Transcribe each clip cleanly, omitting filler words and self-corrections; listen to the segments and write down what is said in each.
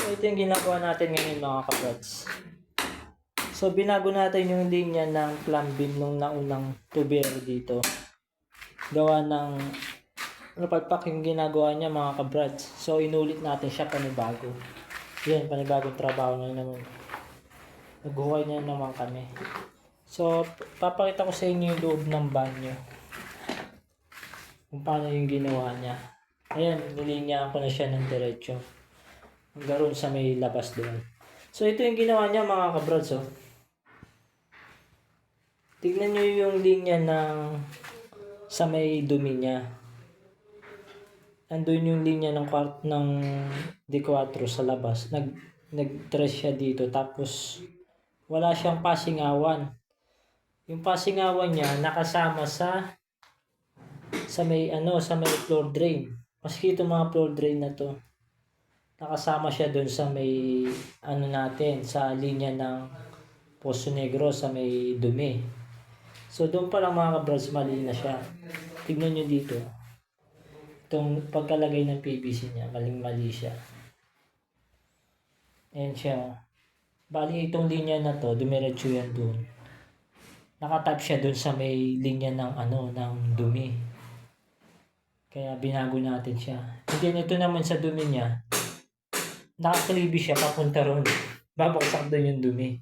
So ito yung ginagawa natin ngayon mga kabrads. So binago natin yung linya ng plumb beam nung naunang tubero dito. Gawa ng palpak yung ginagawa niya mga kabrads. So inulit natin siya panibago. Yan, panibagong trabaho na naman. Naghuhukay na naman kami. So papakita ko sa inyo yung loob ng banyo. Kung paano yung ginawa niya. Ayan, nilinyaan ko na siya ng diretso. Hanggang sa may labas doon. So ito yung ginawa niya mga kabrads. Oh. Tignan nyo yung linya ng sa may dumi niya. Andun yung linya ng ng D4 sa labas. Nag-trace siya dito. Tapos wala siyang pasingawan. Yung pasingawan niya nakasama sa may sa may floor drain. Maski itong mga floor drain na to, nakasama siya doon sa may natin, sa linya ng Poso Negro sa may dumi. So doon pa lang mga kabrads, mali na siya. Tignan nyo dito. Itong pagkalagay ng PVC niya, maling-mali siya. Ayan siya. Bali itong linya na to, dumiretso yan doon. Nakatap siya doon sa may linya ng ng dumi. Kaya binago natin siya. Then ito naman sa dumi niya, nakakalibi siya papunta ron. Babaksak doon yung dumi.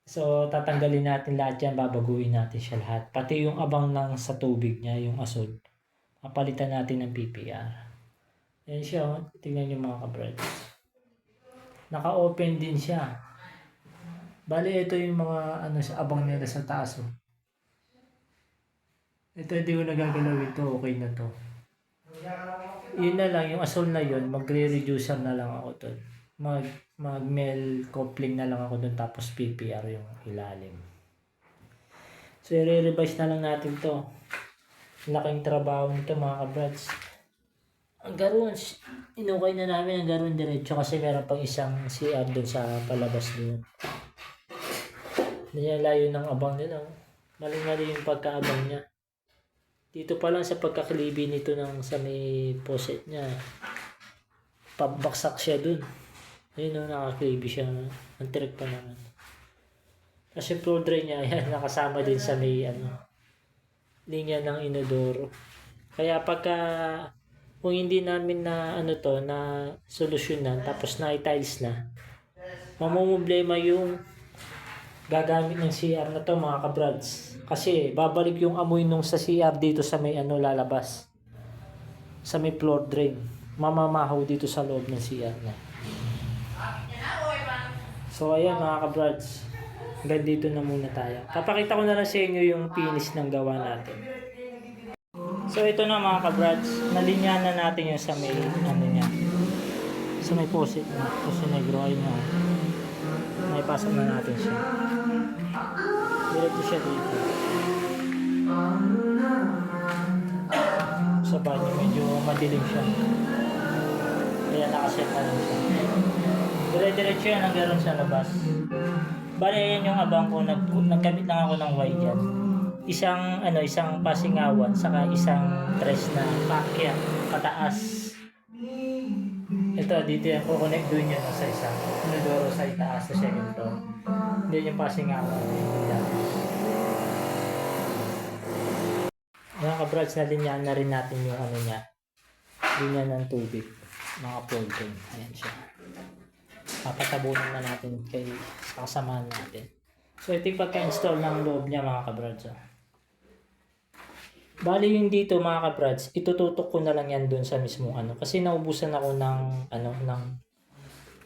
So tatanggalin natin lahat yan, babaguhin natin siya lahat. Pati yung abang lang sa tubig niya, yung asod. Papalitan natin ng PPR. Yan siya, oh. Tingnan nyo mga kabrads. Naka-open din siya. Bali ito yung mga sa abang nila sa taas. Oh. Ito hindi ko nagagalaw ito, okay na to. Yun na lang, yung asol na yun, magre-reducer na lang ako doon. Mag-mel coupling na lang ako doon, tapos PPR yung ilalim. So i-revise na lang natin to. Laking trabaho nito mga kabrads. Ang garon, inukay na namin ang garon diretso kasi meron pang isang CR doon sa palabas doon. Nilalayo ng abang nila. Mali-mali yung pagkaabang niya. Dito pa lang sa pagkakalibi nito sa may poset niya, pabaksak siya dun. Ayun, nakakalibi siya. Ang trick pa naman. Kasi floor drain niya, ayan, nakasama din sa may linya ng inodoro. Kaya kung hindi namin na na solusyonan, tapos na i-tiles na, mamumblema yung gagamit ng CR na to mga kabrads. Kasi babalik yung amoy nung sa CR dito sa may lalabas. Sa may floor drain. Mamamahaw dito sa loob ng CR na. So ayan mga kabrads. Hanggang dito na muna tayo. Papakita ko na lang sa inyo yung finish ng gawa natin. So ito na mga kabrads. Nalinyahan na natin yung sa may niya. Sa may Poso Negro. Ayun na. May pasok na natin siya. Diretso siya dito. Sa banyo medyo madilim siya. Kaya nakaset na lang siya. Diretso yan ang garon sa labas. Bale yan yung abang ko. Nagkamit lang ako ng wire dyan. Isang pasingawan saka isang tres na paakyat pataas. Ito dito yan, kukonect doon yun sa isang inodoro sa itaas sa second floor. Hindi yung pasingawan. Mga kabrads, nalinyahan na rin natin yung niya. Linya ng tubig. Mga polden. Ayan siya. Papatabunan na natin sa kasamahan natin. So ito yung pagka-install ng loob niya mga kabrads. Bali yung dito mga kabrads, itututok ko na lang yan dun sa mismo kasi naubusan ako ng ng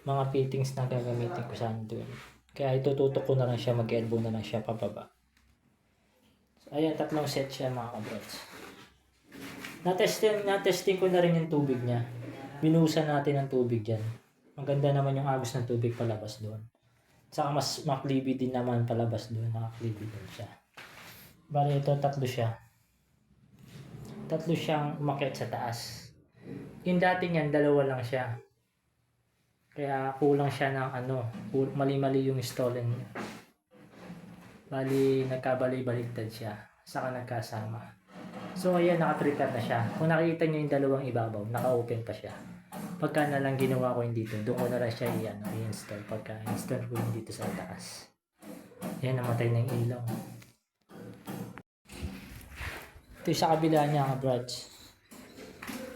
mga fittings na gagamitin ko sa doon. Kaya itututok ko na lang siya, mag-elbow na lang siya pababa. So ayan, 3 set siya mga kabrads. Na-testing ko na rin yung tubig niya. Binuhusan natin ng tubig diyan. Maganda naman yung agos ng tubig palabas doon. Saka mas maklibi din naman palabas doon, nakaklibi din siya. Bali ito 3 siya. 3 siyang umakyat sa taas. Yung dati niyan, 2 lang siya. Kaya kulang siya ng mali-mali yung installing niya. Bali, nagkabali-baligtad siya. Saka nagkasama. So, ayan, naka-prepare na siya. Kung nakikita niyo yung 2 ibabaw, naka-open pa siya. Pagka na lang ginawa ko yung dito, doon ko na lang siya i-install. Pagka install ko yung dito sa taas. Ayan, namatay na yung ilaw. Ito yung sa kabila niya, mga brads.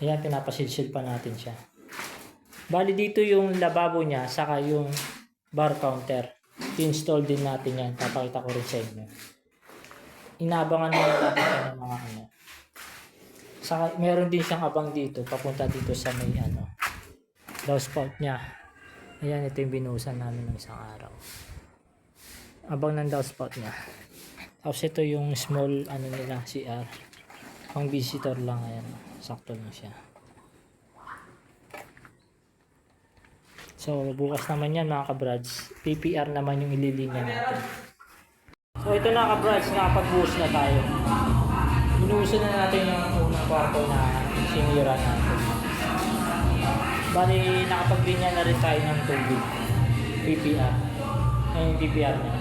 Ayan, pinapasilsil pa natin siya. Bali dito yung lababo niya, saka yung bar counter. I-install din natin yan. Papakita ko rin sa inyo. Inabangan naman natin siya ng mga ano. Saka meron din siyang abang dito, papunta dito sa may downspout niya. Ayan, ito yung binuhusan namin ng isang araw. Abang ng downspout niya. Tapos ito yung small nila, CR. Pang visitor lang, ayan. Sakto lang siya. So, bukas naman yan mga kabrads. PPR naman yung ililinya natin. So, ito na kabrads, nakapag-buhos na tayo. Binuhusan na natin yung unang kwarto na sinira natin. Bali, nakapaglinya na rin tayo ng tubig. PPR. Ayun yung PPR niya.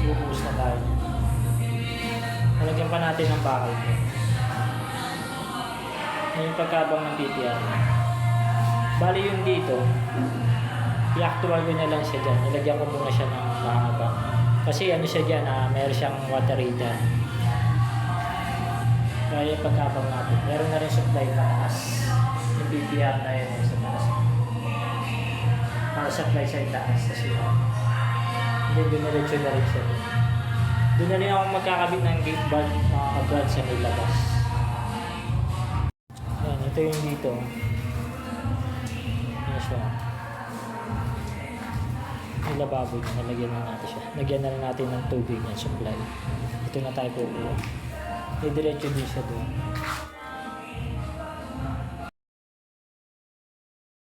Bubuhos na tayo. Nalagyan pa natin ng bakal. Ayun yung pagkabang ng PPR niya. Bali yung dito, i-actual ko na lang siya dyan. Nilagyan ko muna siya ng mahaba. Kasi ano siya dyan, meron siyang water heater. Kaya yung pagkabang natin. Meron na rin supply pataas. Yung PPR na yun sa taas. Para supply sa itaas. Kasi hindi diniretso na rin siya. Doon na rin ako magkakabit ng gate bar mga kabrad sa may labas. Ayan, ito yung dito. Ayan siya. Yung lababo niya, nalagyan na natin siya. Lagyan na rin natin ng tubig ng supply. Ito na tayo pupuha. Diretso din siya doon.